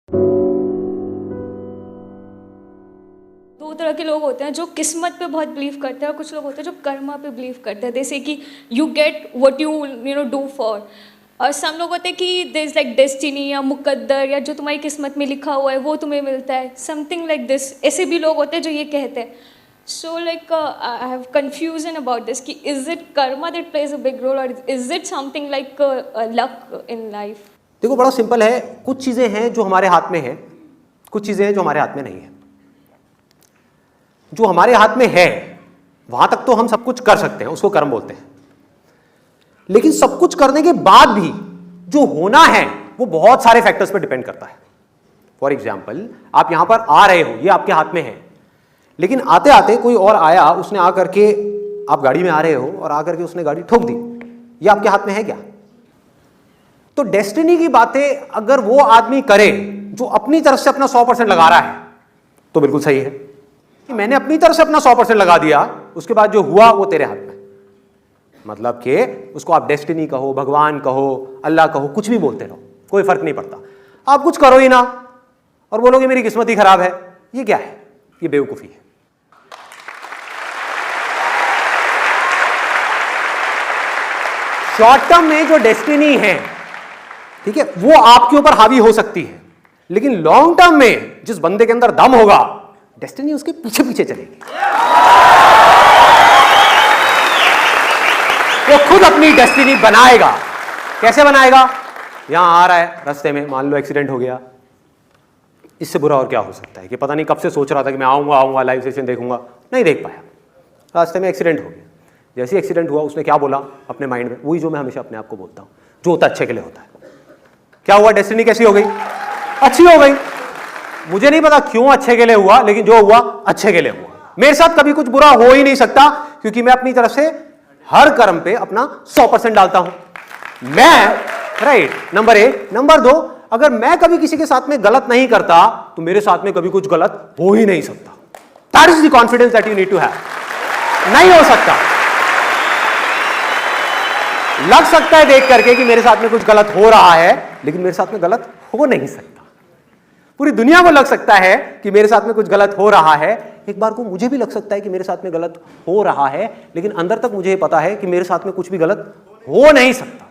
दो तरह के लोग होते हैं जो किस्मत पे बहुत बिलीव करते हैं और कुछ लोग होते हैं जो कर्मा पे बिलीव करते हैं, जैसे कि you get what you do for. और सम लोग होते हैं कि देयर इज लाइक डेस्टिनी या मुकद्दर या जो तुम्हारी किस्मत में लिखा हुआ है वो तुम्हें मिलता है, समथिंग लाइक दिस। ऐसे भी लोग होते हैं जो ये कहते हैं। So like I have confusion about this कि is it karma that plays a big role और is it something like luck in life? देखो बड़ा सिंपल है, कुछ चीजें हैं जो हमारे हाथ में हैं, कुछ चीजें हैं जो हमारे हाथ में नहीं है। जो हमारे हाथ में है वहां तक तो हम सब कुछ कर सकते हैं, उसको कर्म बोलते हैं। लेकिन सब कुछ करने के बाद भी जो होना है वो बहुत सारे फैक्टर्स पर डिपेंड करता है। फॉर एग्जाम्पल, आप यहां पर आ रहे हो, ये आपके हाथ में है, लेकिन आते आते कोई और आया, उसने आकर के, आप गाड़ी में आ रहे हो और आकर के उसने गाड़ी ठोक दी, ये आपके हाथ में है क्या? तो डेस्टिनी की बातें अगर वो आदमी करे जो अपनी तरफ से अपना 100% लगा रहा है तो बिल्कुल सही है कि मैंने अपनी तरफ से अपना 100% लगा दिया, उसके बाद जो हुआ वो तेरे हाथ में। मतलब कि उसको आप डेस्टिनी कहो, भगवान कहो, अल्लाह कहो, कुछ भी बोलते रहो, कोई फर्क नहीं पड़ता। आप कुछ करो ही ना और बोलोगे मेरी किस्मत ही खराब है, ये क्या है? ये बेवकूफी है। शॉर्ट टर्म में जो डेस्टिनी है, ठीक है, वो आपके ऊपर हावी हो सकती है, लेकिन लॉन्ग टर्म में जिस बंदे के अंदर दम होगा, डेस्टिनी उसके पीछे पीछे चलेगी। वो खुद अपनी डेस्टिनी बनाएगा। कैसे बनाएगा? यहां आ रहा है, रास्ते में मान लो एक्सीडेंट हो गया, इससे बुरा और क्या हो सकता है कि पता नहीं कब से सोच रहा था कि मैं आऊंगा लाइव सेशन देखूंगा, नहीं देख पाया, रास्ते में एक्सीडेंट हो गया। जैसे ही एक्सीडेंट हुआ उसने क्या बोला अपने माइंड में, वही जो मैं हमेशा अपने आप को बोलता हूं, जो होता है अच्छे के लिए होता है। क्या हुआ? डेस्टिनी कैसी हो गई? अच्छी हो गई। मुझे नहीं पता क्यों अच्छे के लिए हुआ, लेकिन जो हुआ अच्छे के लिए हुआ। मेरे साथ कभी कुछ बुरा हो ही नहीं सकता, क्योंकि मैं अपनी तरफ से हर कर्म पे अपना 100% डालता हूं मैं, राइट? नंबर 1। नंबर 2, अगर मैं कभी किसी के साथ में गलत नहीं करता तो मेरे साथ में कभी कुछ गलत हो ही नहीं सकता। That is the confidence that you need to have. नहीं हो सकता। लग सकता है देख करके कि मेरे साथ में कुछ गलत हो रहा है, लेकिन मेरे साथ में गलत हो नहीं सकता। पूरी दुनिया को लग सकता है कि मेरे साथ में कुछ गलत हो रहा है, एक बार को मुझे भी लग सकता है कि मेरे साथ में गलत हो रहा है, लेकिन अंदर तक मुझे पता है कि मेरे साथ में कुछ भी गलत हो नहीं सकता।